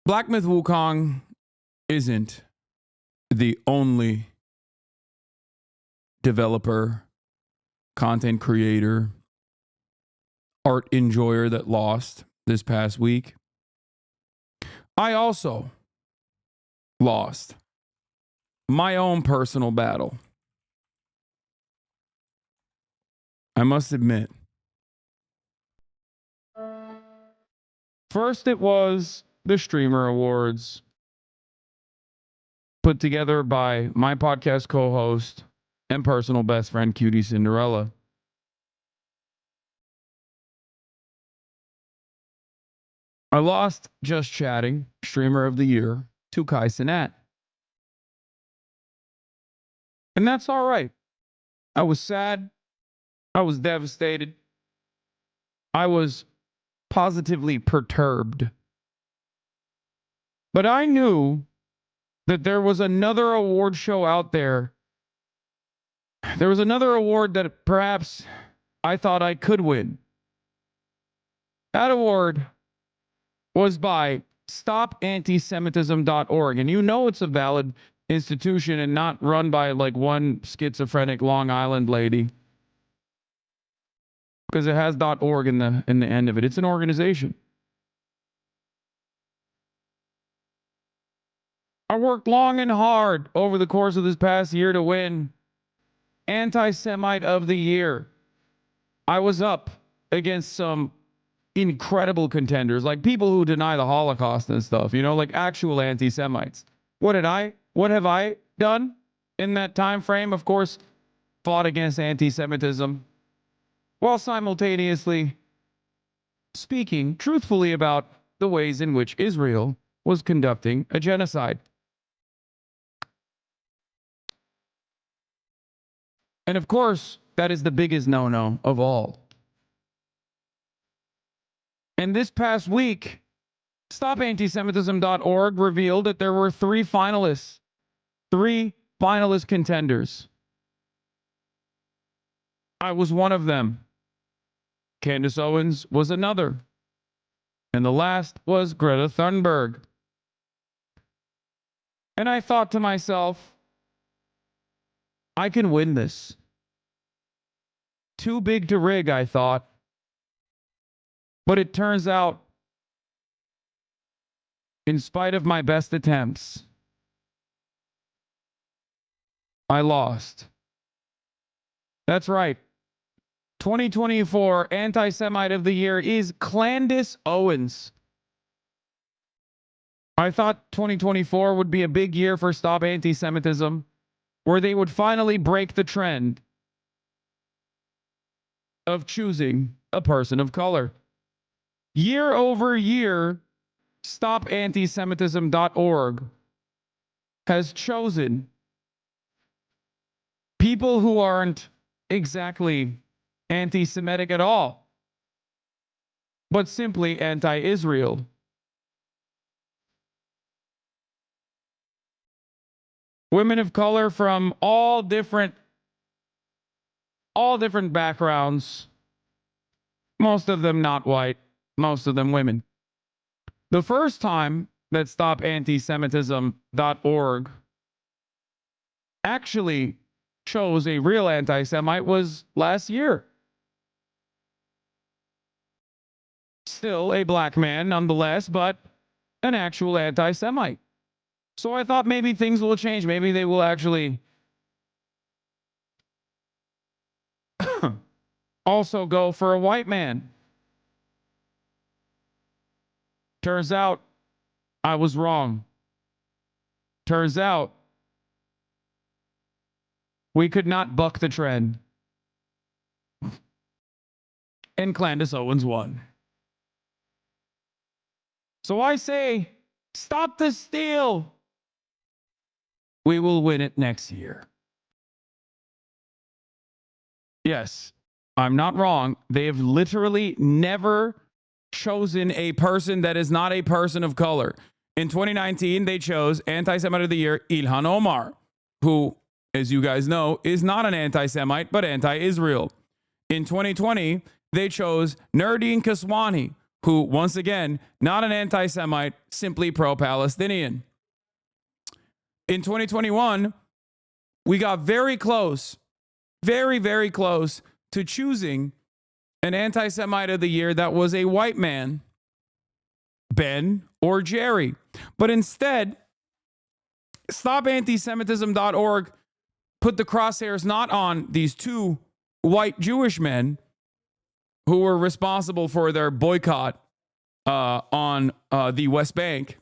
Black Myth Wukong isn't the only developer, content creator, art enjoyer that lost this past week. I also lost my own personal battle. I must admit. First, it was the Streamer Awards put together by my podcast co-host and personal best friend, Cutie Cinderella. I lost Just Chatting, Streamer of the Year, to Kai Cenat. And that's all right. I was sad. I was devastated. I was positively perturbed. But I knew that there was another award show out there. There was another award that perhaps I thought I could win. That award was by stopantisemitism.org. And you know it's a valid institution and not run by like one schizophrenic Long Island lady. Because it has .org in the end of it. It's an organization. I worked long and hard over the course of this past year to win Antisemite of the Year. I was up against some incredible contenders, like people who deny the Holocaust and stuff, you know, like actual anti-Semites. What have I done in that time frame? Of course, fought against anti-Semitism while simultaneously speaking truthfully about the ways in which Israel was conducting a genocide. And of course, that is the biggest no-no of all. And this past week, stopantisemitism.org revealed that there were three finalist contenders. I was one of them. Candace Owens was another. And the last was Greta Thunberg. And I thought to myself, I can win this. Too big to rig, I thought. But it turns out, in spite of my best attempts, I lost. That's right. 2024 Anti-Semite of the Year is Candace Owens. I thought 2024 would be a big year for Stop Anti-Semitism, where they would finally break the trend of choosing a person of color. Year over year, stopantisemitism.org has chosen people who aren't exactly anti-Semitic at all, but simply anti-Israel. Women of color from all different backgrounds, most of them not white, most of them women. The first time that stopantisemitism.org actually chose a real anti-Semite was last year. Still a black man nonetheless, but an actual anti-Semite. So I thought maybe things will change. Maybe they will actually also go for a white man. Turns out I was wrong. Turns out we could not buck the trend. And Candace Owens won. So I say, stop the steal. We will win it next year. Yes, I'm not wrong. They have literally never chosen a person that is not a person of color. In 2019, they chose Anti-Semite of the Year Ilhan Omar, who, as you guys know, is not an anti-Semite, but anti-Israel. In 2020, they chose Nurdin Kaswani, who, once again, not an anti-Semite, simply pro-Palestinian. In 2021, we got very close, very, very close to choosing an anti-Semite of the year that was a white man, Ben or Jerry. But instead, StopAntisemitism.org put the crosshairs not on these two white Jewish men who were responsible for their boycott on the West Bank,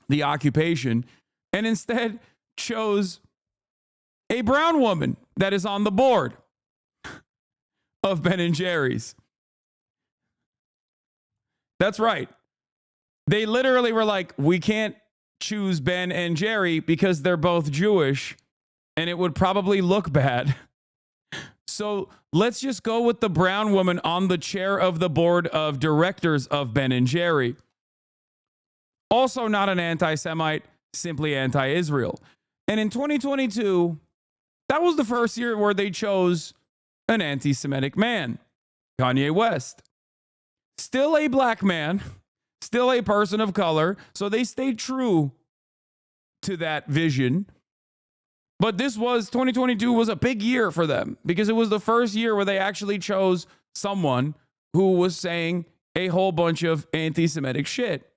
the occupation, and instead chose a brown woman that is on the board of Ben and Jerry's. That's right. They literally were like, we can't choose Ben and Jerry because they're both Jewish and it would probably look bad. So let's just go with the brown woman on the chair of the board of directors of Ben and Jerry. Also not an anti-Semite, simply anti-Israel. And in 2022, that was the first year where they chose an anti-Semitic man, Kanye West. Still a black man, still a person of color, so they stayed true to that vision. But 2022 was a big year for them because it was the first year where they actually chose someone who was saying a whole bunch of anti-Semitic shit.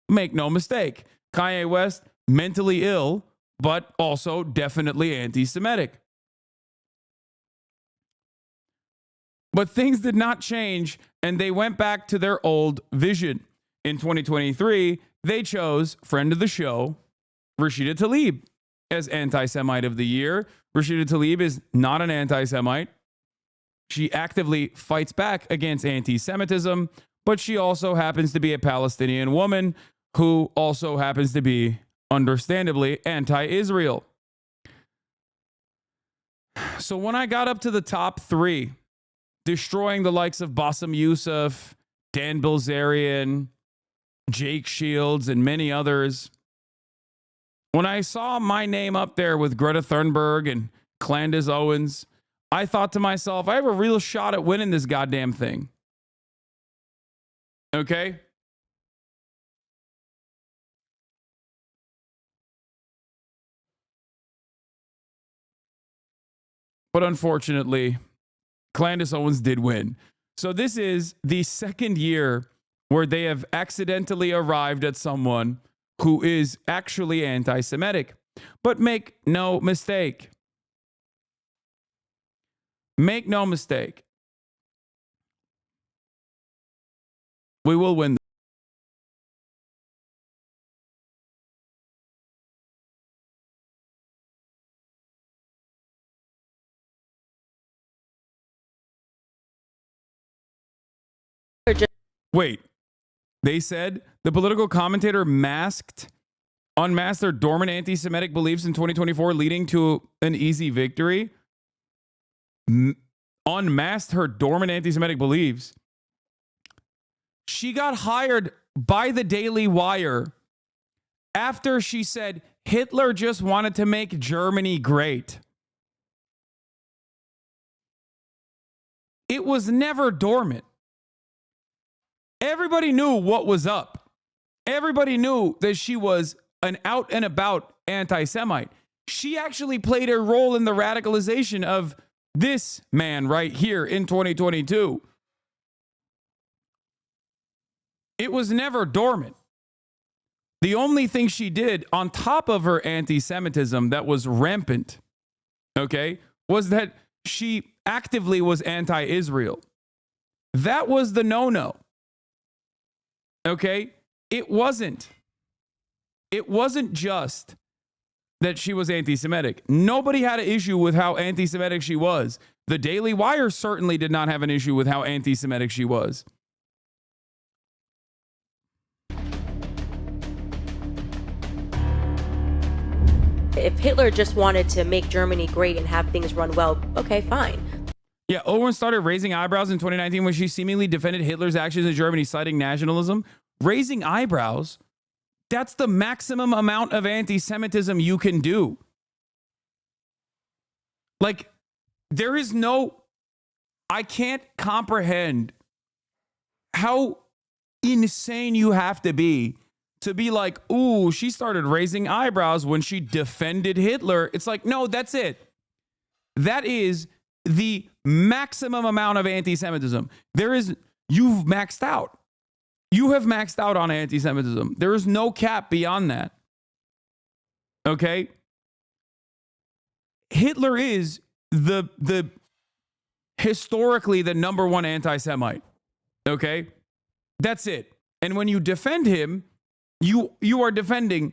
Make no mistake, Kanye West, mentally ill, but also definitely anti-Semitic. But things did not change, and they went back to their old vision. In 2023, they chose friend of the show, Rashida Tlaib, as anti-Semite of the year. Rashida Tlaib is not an anti-Semite. She actively fights back against anti-Semitism, but she also happens to be a Palestinian woman who also happens to be, understandably, anti-Israel. So when I got up to the top three, destroying the likes of Bassem Youssef, Dan Bilzerian, Jake Shields, and many others, when I saw my name up there with Greta Thunberg and Candace Owens, I thought to myself, I have a real shot at winning this goddamn thing. Okay? But unfortunately, Candace Owens did win. So this is the second year where they have accidentally arrived at someone who is actually anti-Semitic. But make no mistake. Make no mistake. We will win. Wait, they said the political commentator unmasked their dormant anti-Semitic beliefs in 2024, leading to an easy victory. Unmasked her dormant anti-Semitic beliefs. She got hired by the Daily Wire after she said Hitler just wanted to make Germany great. It was never dormant. Everybody knew what was up. Everybody knew that she was an out and about anti-Semite. She actually played a role in the radicalization of this man right here in 2022. It was never dormant. The only thing she did on top of her anti-Semitism that was rampant, okay, was that she actively was anti-Israel. That was the no-no. Okay? It wasn't just that she was anti-Semitic. Nobody had an issue with how anti-Semitic she was. The Daily Wire certainly did not have an issue with how anti-Semitic she was. If Hitler just wanted to make Germany great and have things run well, okay, fine. Yeah, Owens started raising eyebrows in 2019 when she seemingly defended Hitler's actions in Germany, citing nationalism. Raising eyebrows? That's the maximum amount of anti-Semitism you can do. Like, I can't comprehend how insane you have to be like, ooh, she started raising eyebrows when she defended Hitler. It's like, no, that's it. That is the maximum amount of anti-Semitism. You've maxed out. You have maxed out on anti-Semitism. There is no cap beyond that. Okay? Hitler is the historically the number one anti-Semite. Okay? That's it. And when you defend him, you are defending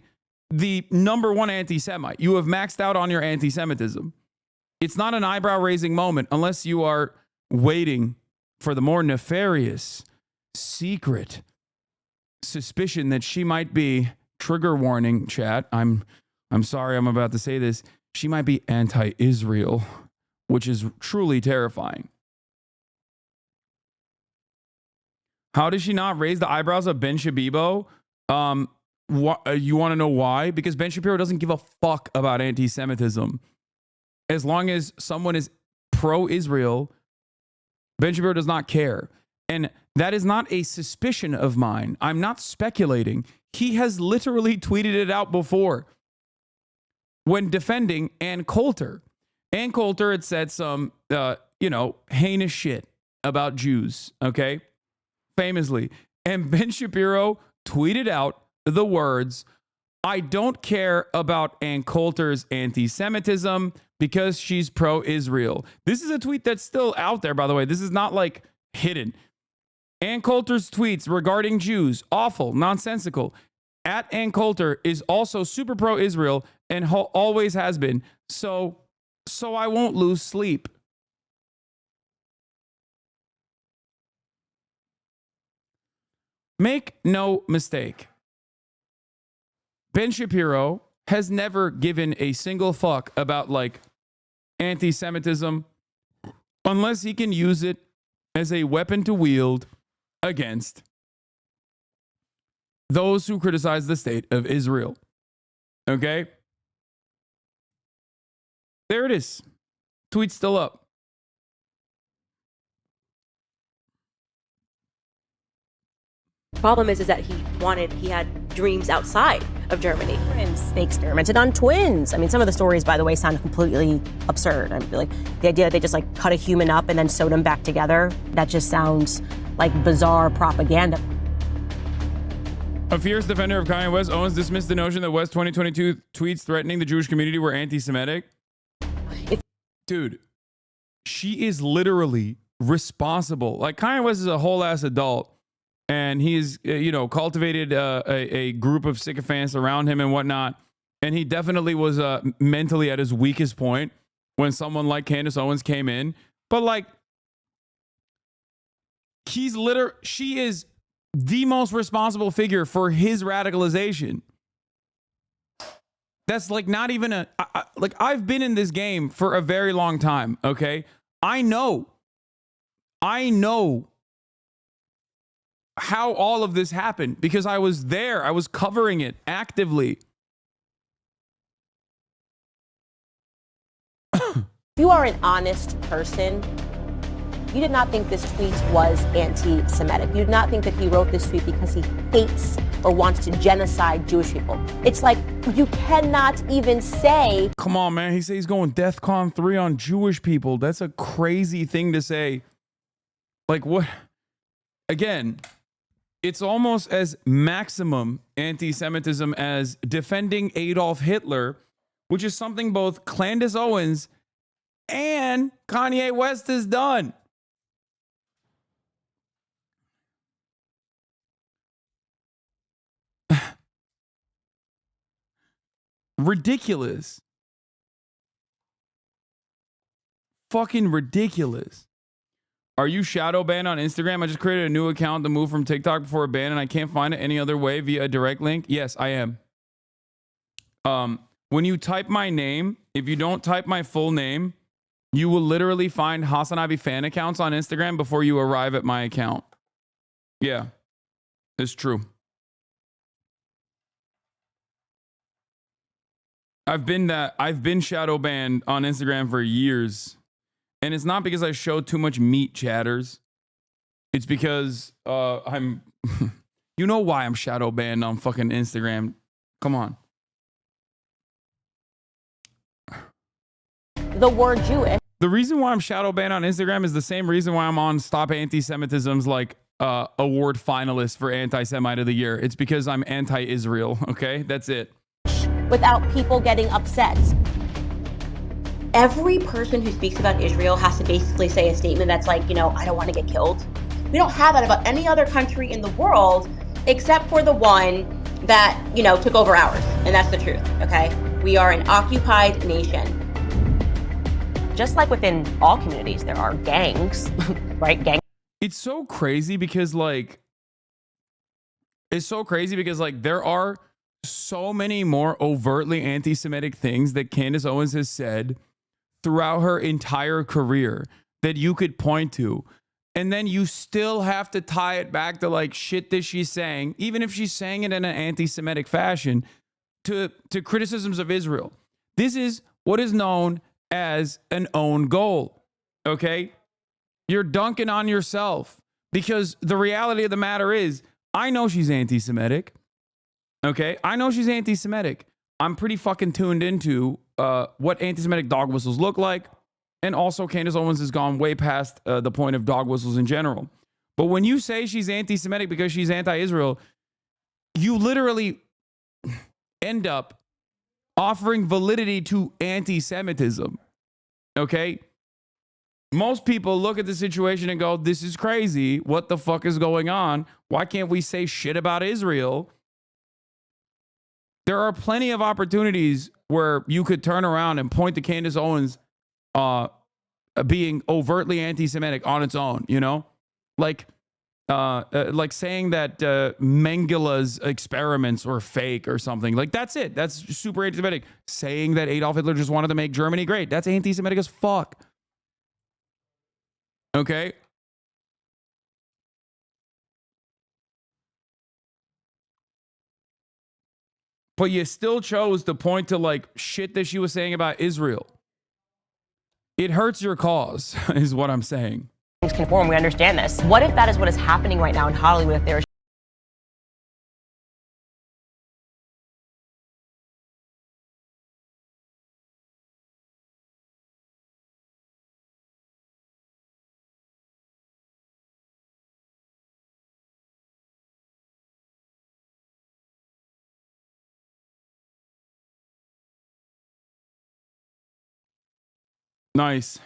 the number one anti-Semite. You have maxed out on your anti-Semitism. It's not an eyebrow-raising moment unless you are waiting for the more nefarious, secret suspicion that she might be, trigger warning, chat, I'm sorry I'm about to say this, she might be anti-Israel, which is truly terrifying. How does she not raise the eyebrows of Ben Shabibo? You want to know why? Because Ben Shapiro doesn't give a fuck about anti-Semitism. As long as someone is pro-Israel, Ben Shapiro does not care. And that is not a suspicion of mine. I'm not speculating. He has literally tweeted it out before when defending Ann Coulter. Ann Coulter had said some, heinous shit about Jews, okay? Famously. And Ben Shapiro tweeted out the words, I don't care about Ann Coulter's anti-Semitism because she's pro-Israel. This is a tweet that's still out there, by the way. This is not like hidden. Ann Coulter's tweets regarding Jews, awful, nonsensical. At Ann Coulter is also super pro-Israel and always has been. So I won't lose sleep. Make no mistake. Ben Shapiro has never given a single fuck about like anti-Semitism unless he can use it as a weapon to wield against those who criticize the state of Israel. Okay? There it is. Tweet's still up. Problem is that he had dreams outside of Germany. They experimented on twins. I mean, some of the stories, by the way, sound completely absurd. I mean, like the idea that they just like cut a human up and then sewed them back together. That just sounds like bizarre propaganda. A fierce defender of Kanye West, Owens dismissed the notion that West's 2022 tweets threatening the Jewish community were anti-Semitic. Dude, she is literally responsible. Like Kanye West is a whole ass adult. And he's, cultivated a group of sycophants around him and whatnot. And he definitely was mentally at his weakest point when someone like Candace Owens came in. But like, she is the most responsible figure for his radicalization. That's like not even I've been in this game for a very long time. Okay. I know how all of this happened because I was there. I was covering it actively. If you are an honest person, you did not think this tweet was anti-Semitic. You did not think that he wrote this tweet because he hates or wants to genocide Jewish people. It's like you cannot even say. Come on, man. He says he's going DEFCON 3 on Jewish people. That's a crazy thing to say. Like what? Again, it's almost as maximum anti-Semitism as defending Adolf Hitler, which is something both Candace Owens and Kanye West has done. Ridiculous. Fucking ridiculous. Are you shadow banned on Instagram? I just created a new account to move from TikTok before a ban and I can't find it any other way via a direct link. Yes, I am. When you type my name, if you don't type my full name, you will literally find Hasan Abi fan accounts on Instagram before you arrive at my account. Yeah, it's true. I've been shadow banned on Instagram for years. And it's not because I show too much meat, chatters. It's because I'm you know why I'm shadow banned on fucking Instagram. Come on. The word Jewish. The reason why I'm shadow banned on Instagram is the same reason why I'm on Stop Anti-Semitism's like award finalist for Anti-Semite of the Year. It's because I'm anti-Israel, okay? That's it. Without people getting upset. Every person who speaks about Israel has to basically say a statement that's like, you know, I don't want to get killed. We don't have that about any other country in the world except for the one that, you know, took over ours. And that's the truth, okay? We are an occupied nation. Just like within all communities, there are gangs, right? It's so crazy because like there are so many more overtly anti-Semitic things that Candace Owens has said throughout her entire career that you could point to. And then you still have to tie it back to like shit that she's saying, even if she's saying it in an anti-Semitic fashion, to criticisms of Israel. This is what is known as an own goal. Okay? You're dunking on yourself because the reality of the matter is, I know she's anti-Semitic. Okay? I know she's anti-Semitic. I'm pretty fucking tuned into what anti-Semitic dog whistles look like. And also, Candace Owens has gone way past the point of dog whistles in general. But when you say she's anti-Semitic because she's anti-Israel, you literally end up offering validity to anti-Semitism. Okay? Most people look at the situation and go, this is crazy. What the fuck is going on? Why can't we say shit about Israel? There are plenty of opportunities where you could turn around and point to Candace Owens being overtly anti-Semitic on its own, you know? Like saying that Mengele's experiments were fake or something. Like, that's it. That's super anti-Semitic. Saying that Adolf Hitler just wanted to make Germany great. That's anti-Semitic as fuck. Okay? But you still chose to point to like shit that she was saying about Israel. It hurts your cause, is what I'm saying. Things conform, we understand this. What if that is what is happening right now in Hollywood? If there's Nice.